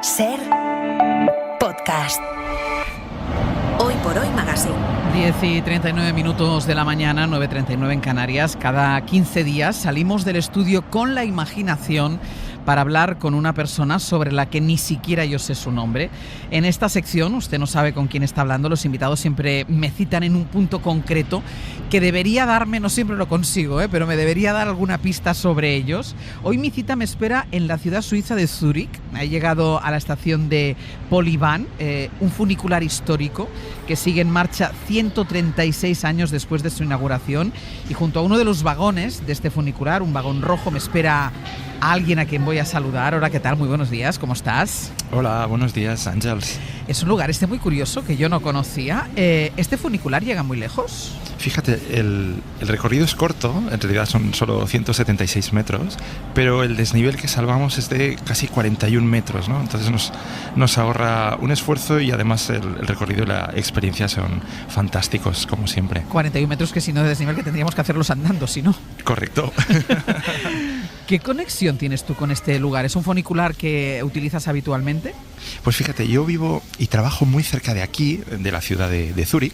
Ser podcast. Hoy por Hoy Magazine. 10:39 de la mañana, 9:39 en Canarias. Cada 15 días salimos del estudio con la imaginación para hablar con una persona sobre la que ni siquiera yo sé su nombre. En esta sección, usted no sabe con quién está hablando, los invitados siempre me citan en un punto concreto que debería darme, no siempre lo consigo, pero me debería dar alguna pista sobre ellos. Hoy mi cita me espera en la ciudad suiza de Zúrich. He llegado a la estación de Polybahn, un funicular histórico que sigue en marcha 136 años después de su inauguración, y junto a uno de los vagones de este funicular, un vagón rojo, me espera a alguien a quien voy a saludar. Hola, ¿qué tal? Muy buenos días, ¿cómo estás? Hola, buenos días, Ángels. Es un lugar muy curioso que yo no conocía. ¿Este funicular llega muy lejos? Fíjate, el recorrido es corto, en realidad son solo 176 metros, pero el desnivel que salvamos es de casi 41 metros, ¿no? Entonces nos ahorra un esfuerzo y además el recorrido y la experiencia son fantásticos, como siempre. 41 metros que si no de desnivel que tendríamos que hacerlos andando, si no. Correcto. ¿Qué conexión tienes tú con este lugar? ¿Es un funicular que utilizas habitualmente? Pues fíjate, yo vivo y trabajo muy cerca de aquí, de la ciudad de Zúrich,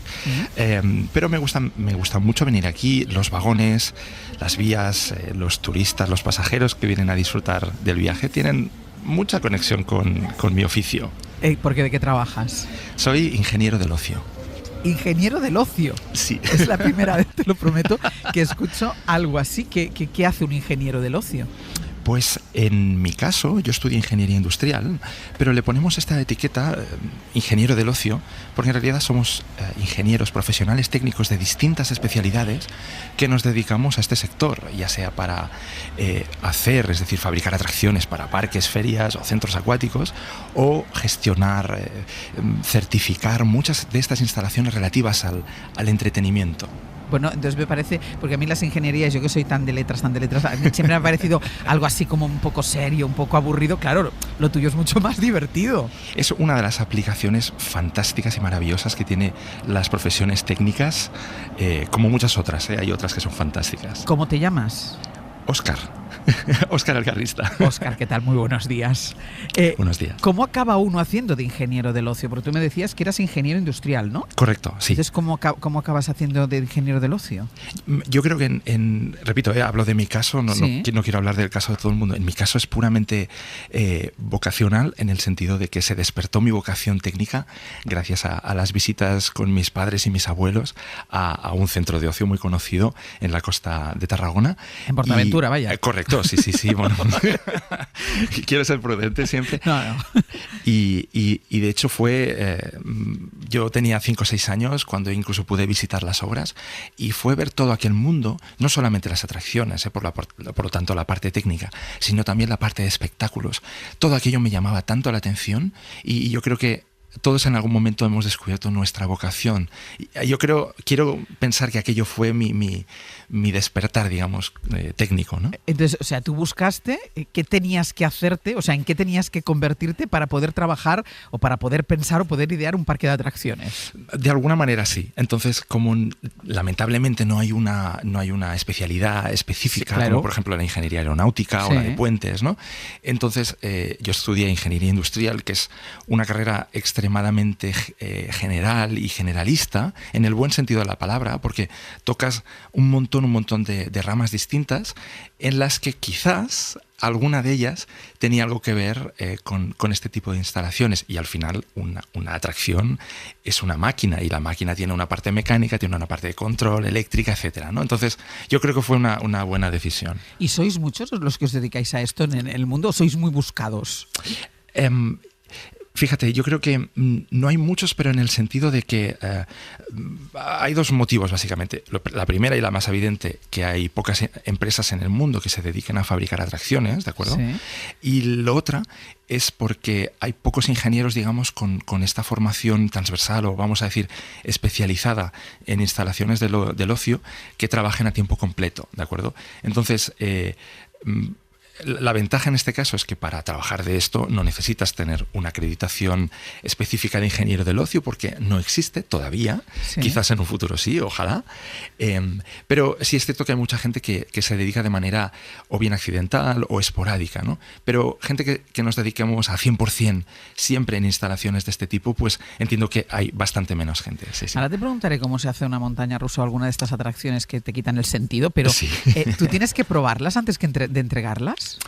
pero me gusta mucho venir aquí, los vagones, las vías, los turistas, los pasajeros que vienen a disfrutar del viaje tienen mucha conexión con mi oficio. ¿Por qué? ¿De qué trabajas? Soy ingeniero del ocio. Ingeniero del ocio. Sí. Es la primera vez, te lo prometo, que escucho algo así. ¿Qué hace un ingeniero del ocio? Pues en mi caso, yo estudié ingeniería industrial, pero le ponemos esta etiqueta ingeniero del ocio porque en realidad somos ingenieros profesionales técnicos de distintas especialidades que nos dedicamos a este sector, ya sea para es decir, fabricar atracciones para parques, ferias o centros acuáticos, o gestionar, certificar muchas de estas instalaciones relativas al entretenimiento. Bueno, entonces me parece, porque a mí las ingenierías, yo que soy tan de letras, siempre me ha parecido algo así como un poco serio, un poco aburrido. Claro, lo tuyo es mucho más divertido. Es una de las aplicaciones fantásticas y maravillosas que tiene las profesiones técnicas, como muchas otras, hay otras que son fantásticas. ¿Cómo te llamas? Óscar. Óscar Alcarrista. Óscar, ¿qué tal? Muy buenos días. Buenos días. ¿Cómo acaba uno haciendo de ingeniero del ocio? Porque tú me decías que eras ingeniero industrial, ¿no? Correcto, sí. Entonces, ¿cómo acabas haciendo de ingeniero del ocio? Yo creo que repito, hablo de mi caso, ¿Sí? no quiero hablar del caso de todo el mundo. En mi caso es puramente vocacional, en el sentido de que se despertó mi vocación técnica gracias a las visitas con mis padres y mis abuelos a un centro de ocio muy conocido en la costa de Tarragona. En Portaventura, vaya. Correcto, sí, bueno. Quiero ser prudente siempre. No. Y de hecho yo tenía 5 o 6 años cuando incluso pude visitar las obras, y fue ver todo aquel mundo, no solamente las atracciones, por lo tanto la parte técnica, sino también la parte de espectáculos. Todo aquello me llamaba tanto la atención, y yo creo que todos en algún momento hemos descubierto nuestra vocación. Yo quiero pensar que aquello fue mi despertar, digamos, técnico, ¿no? Entonces, o sea, tú buscaste qué tenías que hacerte, o sea, en qué tenías que convertirte para poder trabajar o para poder pensar o poder idear un parque de atracciones. De alguna manera sí. Entonces, como lamentablemente no hay una especialidad específica, sí, claro, como por ejemplo la ingeniería aeronáutica, sí, o la de puentes, ¿no? Entonces, yo estudié ingeniería industrial, que es una carrera extremadamente general y generalista, en el buen sentido de la palabra, porque tocas un montón de ramas distintas, en las que quizás alguna de ellas tenía algo que ver con este tipo de instalaciones. Y al final una atracción es una máquina, y la máquina tiene una parte mecánica, tiene una parte de control, eléctrica, etcétera, ¿no? Entonces yo creo que fue una buena decisión. ¿Y sois muchos los que os dedicáis a esto en el mundo, o sois muy buscados? Fíjate, yo creo que no hay muchos, pero en el sentido de que hay dos motivos, básicamente. La primera y la más evidente, que hay pocas empresas en el mundo que se dediquen a fabricar atracciones, ¿de acuerdo? Sí. Y la otra es porque hay pocos ingenieros, digamos, con esta formación transversal, o vamos a decir especializada en instalaciones del ocio, que trabajen a tiempo completo, ¿de acuerdo? Entonces, La ventaja en este caso es que para trabajar de esto no necesitas tener una acreditación específica de ingeniero del ocio, porque no existe todavía. Sí. Quizás en un futuro sí, ojalá. Pero sí es cierto que hay mucha gente que se dedica de manera o bien accidental o esporádica, ¿no? Pero gente que nos dediquemos a 100% siempre en instalaciones de este tipo, pues entiendo que hay bastante menos gente. Sí, sí. Ahora te preguntaré cómo se hace una montaña rusa o alguna de estas atracciones que te quitan el sentido, pero sí. ¿Tú tienes que probarlas antes de entregarlas?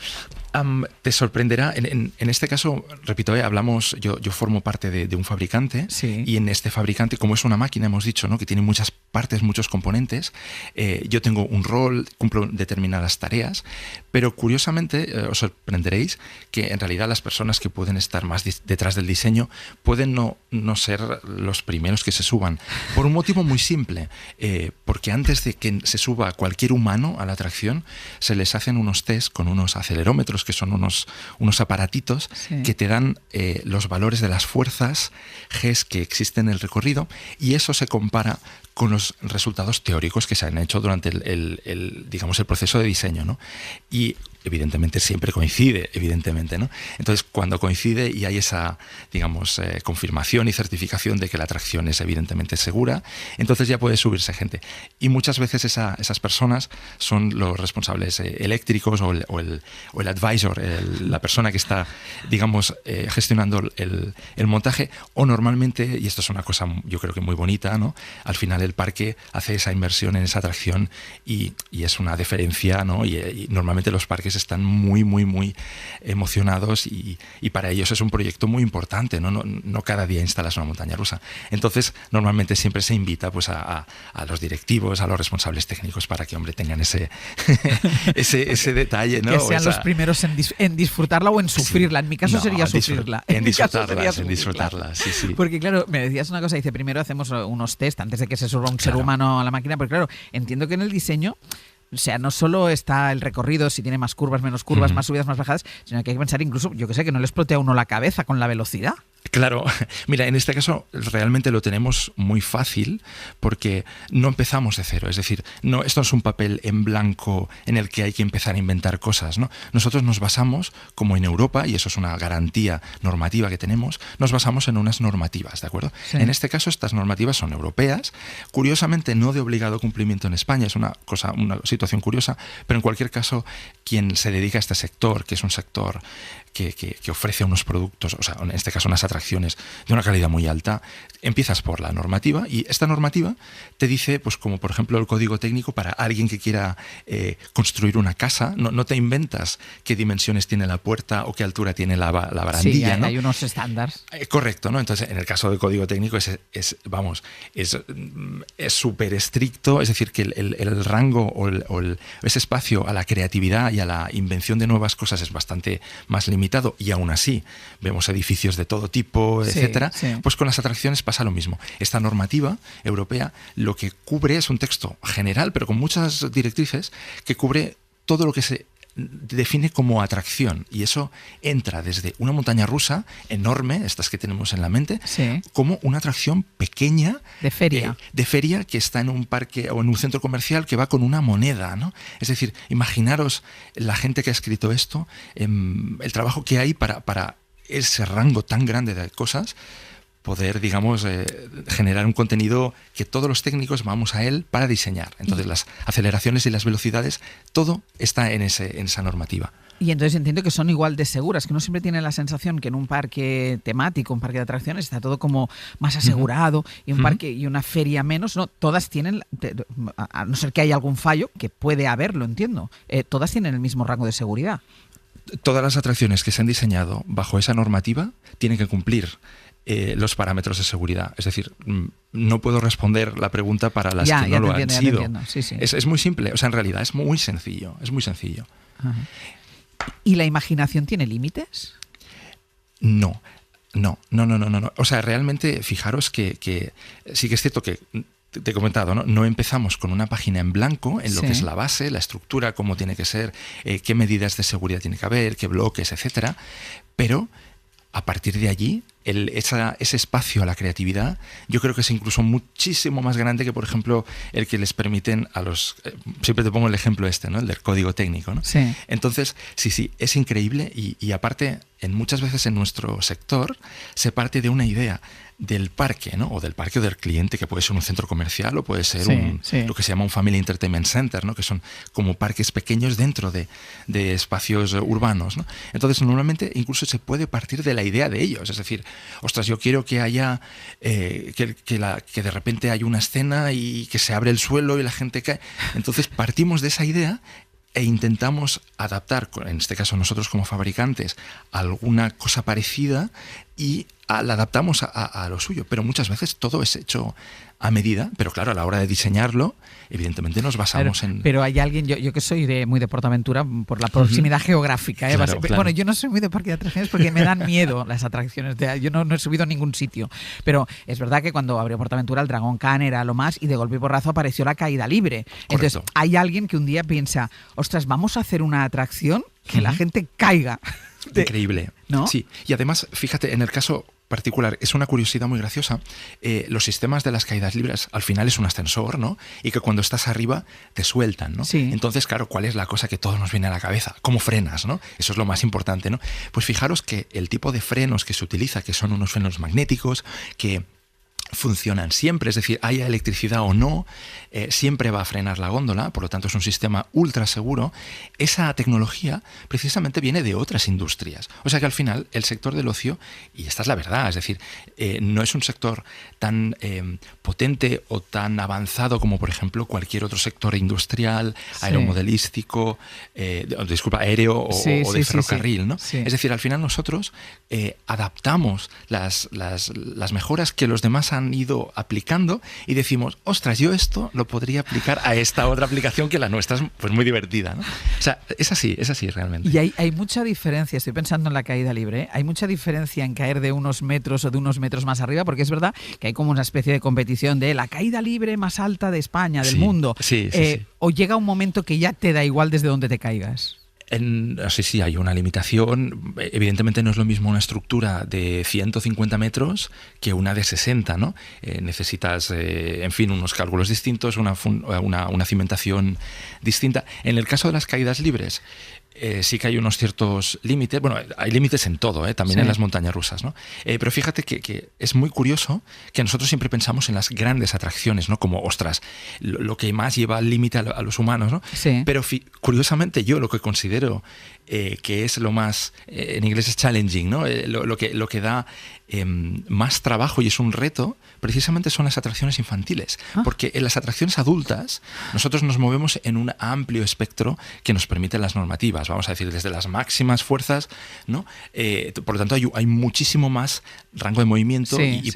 Te sorprenderá. En este caso, repito, hablamos, yo formo parte de un fabricante, sí. Y en este fabricante, como es una máquina, hemos dicho, ¿no?, que tiene muchas partes, muchos componentes, yo tengo un rol, cumplo determinadas tareas, pero curiosamente os sorprenderéis que en realidad las personas que pueden estar más detrás del diseño pueden no ser los primeros que se suban, por un motivo muy simple, porque antes de que se suba cualquier humano a la atracción, se les hacen unos test con unos acelerómetros, que son unos aparatitos, sí, que te dan los valores de las fuerzas Gs que existen en el recorrido, y eso se compara con los resultados teóricos que se han hecho durante digamos, el proceso de diseño, ¿no? Y evidentemente siempre coincide, evidentemente, ¿no? Entonces, cuando coincide y hay esa, digamos, confirmación y certificación de que la atracción es evidentemente segura, entonces ya puede subirse gente. Y muchas veces esas personas son los responsables eléctricos o el advisor, la persona que está, digamos, gestionando el montaje, o normalmente, y esto es una cosa yo creo que muy bonita, ¿no?, al final el parque hace esa inversión en esa atracción y es una deferencia, ¿no? Y normalmente los parques están muy, muy, muy emocionados y para ellos es un proyecto muy importante, ¿no? No cada día instalas una montaña rusa. Entonces, normalmente siempre se invita, pues, a los directivos, a los responsables técnicos, para que, hombre, tengan ese detalle, ¿no? Que sean los primeros en disfrutarla o en sufrirla. Sí. En mi caso sería sufrirla. En disfrutarla, sí, sí. Porque, claro, me decías una cosa, dice, primero hacemos unos test antes de que se suba un ser humano a la máquina, porque, claro, entiendo que en el diseño, o sea, no solo está el recorrido, si tiene más curvas, menos curvas, más subidas, más bajadas, sino que hay que pensar incluso, yo que sé, que no le explote a uno la cabeza con la velocidad. Claro, mira, en este caso realmente lo tenemos muy fácil porque no empezamos de cero, es decir, esto no es un papel en blanco en el que hay que empezar a inventar cosas, ¿no? Nosotros nos basamos, como en Europa, y eso es una garantía normativa que tenemos, nos basamos en unas normativas, ¿de acuerdo? Sí. En este caso estas normativas son europeas, curiosamente no de obligado cumplimiento en España, es una situación curiosa, pero en cualquier caso quien se dedica a este sector, que es un sector que ofrece unos productos, o sea, en este caso unas atracciones de una calidad muy alta, empiezas por la normativa, y esta normativa te dice, pues como por ejemplo el código técnico para alguien que quiera construir una casa, no te inventas qué dimensiones tiene la puerta o qué altura tiene la barandilla, sí, ¿no? Hay unos estándares. Correcto, ¿no? Entonces, en el caso del código técnico es súper estricto, es decir, que el rango o ese espacio a la creatividad y a la invención de nuevas cosas es bastante más limitado, y aún así vemos edificios de todo tipo, etcétera. Sí. Pues con las atracciones pasa lo mismo. Esta normativa europea lo que cubre es un texto general, pero con muchas directrices, que cubre todo lo que se define como atracción, y eso entra desde una montaña rusa enorme, estas que tenemos en la mente, sí, como una atracción pequeña de feria, que está en un parque o en un centro comercial que va con una moneda, ¿no? Es decir, imaginaros la gente que ha escrito esto, el trabajo que hay para ese rango tan grande de cosas, poder, digamos, generar un contenido que todos los técnicos vamos a él para diseñar. Entonces, las aceleraciones y las velocidades, todo está en esa normativa. Y entonces entiendo que son igual de seguras, que uno siempre tiene la sensación que en un parque temático, un parque de atracciones, está todo como más asegurado, y un parque y una feria menos, no, todas tienen, a no ser que haya algún fallo, que puede haberlo, entiendo, todas tienen el mismo rango de seguridad. Todas las atracciones que se han diseñado bajo esa normativa tienen que cumplir los parámetros de seguridad. Es decir, no puedo responder la pregunta para las que no lo han sido. Sí, sí. Es muy simple, o sea, en realidad es muy sencillo, es muy sencillo. Ajá. ¿Y la imaginación tiene límites? No. O sea, realmente, fijaros que sí que es cierto que te he comentado, no empezamos con una página en blanco en lo que es la base, la estructura, cómo tiene que ser, qué medidas de seguridad tiene que haber, qué bloques, etcétera, pero a partir de allí ese espacio a la creatividad, yo creo que es incluso muchísimo más grande que, por ejemplo, el que les permiten a los... siempre te pongo el ejemplo ¿no? El del código técnico, ¿no? Sí. Entonces, sí, es increíble y aparte, muchas veces en nuestro sector se parte de una idea del parque, ¿no? O del parque o del cliente, que puede ser un centro comercial o puede ser lo que se llama un Family Entertainment Center, ¿no? Que son como parques pequeños dentro de espacios urbanos, ¿no? Entonces, normalmente incluso se puede partir de la idea de ellos. Es decir, ostras, yo quiero que haya que de repente hay una escena y que se abre el suelo y la gente cae. Entonces, partimos de esa idea e intentamos adaptar, en este caso nosotros como fabricantes, alguna cosa parecida y la adaptamos a lo suyo. Pero muchas veces todo es hecho a medida, pero claro, a la hora de diseñarlo, evidentemente nos basamos en... Pero hay alguien, yo que soy muy de PortAventura, por la proximidad geográfica, Claro. Bueno, yo no soy muy de parque de atracciones porque me dan miedo las atracciones. Yo no he subido a ningún sitio. Pero es verdad que cuando abrió PortAventura, el Dragon Khan era lo más, y de golpe y porrazo apareció la caída libre. Correcto. Entonces, hay alguien que un día piensa, ostras, vamos a hacer una atracción que la gente caiga. Increíble. ¿No? Sí, y además, fíjate, en el caso particular, es una curiosidad muy graciosa, los sistemas de las caídas libres al final es un ascensor, ¿no? Y que cuando estás arriba te sueltan, ¿no? Sí. Entonces, claro, ¿cuál es la cosa que todos nos viene a la cabeza? ¿Cómo frenas, no? Eso es lo más importante, ¿no? Pues fijaros que el tipo de frenos que se utiliza, que son unos frenos magnéticos, que funcionan siempre, es decir, haya electricidad o no, siempre va a frenar la góndola, por lo tanto es un sistema ultra seguro. Esa tecnología precisamente viene de otras industrias. O sea que al final el sector del ocio, y esta es la verdad, es decir, no es un sector tan potente o tan avanzado como por ejemplo cualquier otro sector industrial, aeromodelístico, aéreo o de ferrocarril, ¿no? Sí. Es decir, al final nosotros adaptamos las mejoras que los demás han ido aplicando y decimos, ostras, yo esto lo podría aplicar a esta otra aplicación que la nuestra es pues muy divertida, ¿no? O sea, es así realmente. Y hay mucha diferencia, estoy pensando en la caída libre, hay mucha diferencia en caer de unos metros o de unos metros más arriba, porque es verdad que hay como una especie de competición de la caída libre más alta de España, del mundo. Sí. O llega un momento que ya te da igual desde donde te caigas. Sí, hay una limitación. Evidentemente no es lo mismo una estructura de 150 metros que una de 60, ¿no? Necesitas, en fin, unos cálculos distintos, una cimentación distinta. En el caso de las caídas libres, sí que hay unos ciertos límites. Bueno, hay límites en todo, también en las montañas rusas, ¿no? Pero fíjate que es muy curioso que nosotros siempre pensamos en las grandes atracciones, ¿no? Como, ostras, lo que más lleva al límite a los humanos, ¿no? Sí. Pero curiosamente yo lo que considero que es lo más, en inglés es challenging, ¿no? Lo que da más trabajo y es un reto, precisamente son las atracciones infantiles. Porque en las atracciones adultas nosotros nos movemos en un amplio espectro que nos permiten las normativas, vamos a decir, desde las máximas fuerzas, ¿no? Por lo tanto, hay muchísimo más rango de movimiento y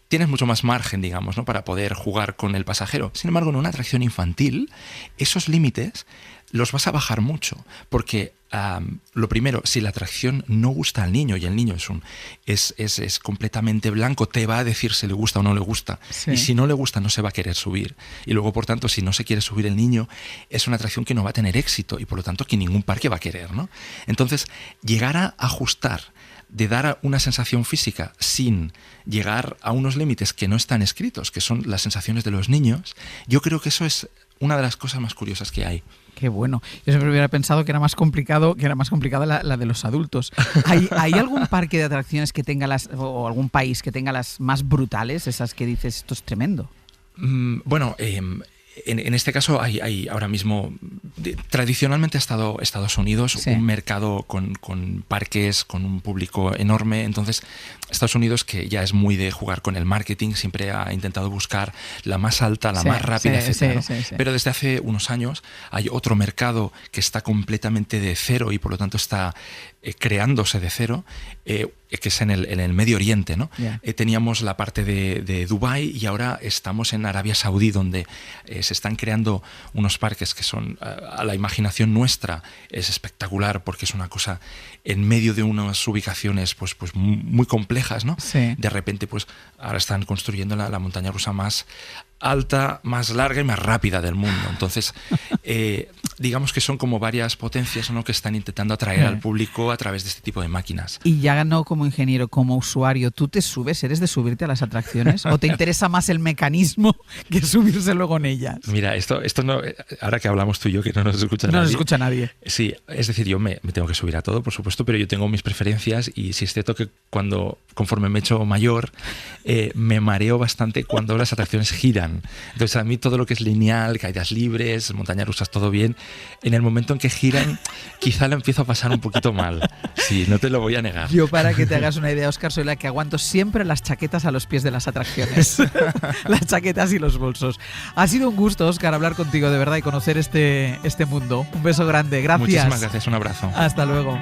tienes mucho más margen, digamos, ¿no? Para poder jugar con el pasajero. Sin embargo, en una atracción infantil, esos límites los vas a bajar mucho, porque lo primero, si la atracción no gusta al niño y el niño es completamente blanco, te va a decir si le gusta o no le gusta. Sí. Y si no le gusta, no se va a querer subir. Y luego, por tanto, si no se quiere subir el niño, es una atracción que no va a tener éxito y por lo tanto que ningún parque va a querer, ¿no? Entonces, llegar a ajustar, de dar una sensación física sin llegar a unos límites que no están escritos, que son las sensaciones de los niños, yo creo que eso es una de las cosas más curiosas que hay. Qué bueno. Yo siempre hubiera pensado que era más complicada la de los adultos. ¿Hay algún parque de atracciones que tenga o algún país que tenga las más brutales, esas que dices, esto es tremendo? Bueno, en este caso hay ahora mismo, tradicionalmente ha estado Estados Unidos, un mercado con parques, con un público enorme. Entonces, Estados Unidos, que ya es muy de jugar con el marketing, siempre ha intentado buscar la más alta, la más rápida, etc. ¿no? Pero desde hace unos años hay otro mercado que está completamente de cero y por lo tanto está creándose de cero, que es en el Medio Oriente, ¿no? Teníamos la parte de Dubái y ahora estamos en Arabia Saudí, donde se están creando unos parques que son, a la imaginación nuestra, es espectacular porque es una cosa en medio de unas ubicaciones pues muy complejas, ¿no? Sí. De repente, pues ahora están construyendo la montaña rusa más alta, más larga y más rápida del mundo. Entonces, digamos que son como varias potencias, ¿no?, que están intentando atraer al público a través de este tipo de máquinas. Y ya no como ingeniero, como usuario, ¿tú te subes? ¿Eres de subirte a las atracciones? ¿O te interesa más el mecanismo que subirse luego en ellas? Mira, esto no, ahora que hablamos tú y yo, que no nos escucha nadie. No nos escucha nadie. Sí, es decir, yo me tengo que subir a todo, por supuesto, pero yo tengo mis preferencias y sí es cierto que conforme me he hecho mayor, me mareo bastante cuando las atracciones giran. Entonces, a mí todo lo que es lineal, caídas libres, montañas rusas, todo bien. En el momento en que giran, quizá lo empiezo a pasar un poquito mal. Sí, no te lo voy a negar. Yo, para que te hagas una idea, Óscar, soy la que aguanto siempre las chaquetas a los pies de las atracciones. Las chaquetas y los bolsos. Ha sido un gusto, Óscar, hablar contigo, de verdad, y conocer este mundo. Un beso grande. Gracias. Muchísimas gracias. Un abrazo. Hasta luego.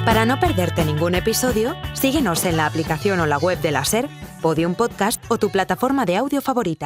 Para no perderte ningún episodio, síguenos en la aplicación o la web de la SER, Podium Podcast o tu plataforma de audio favorita.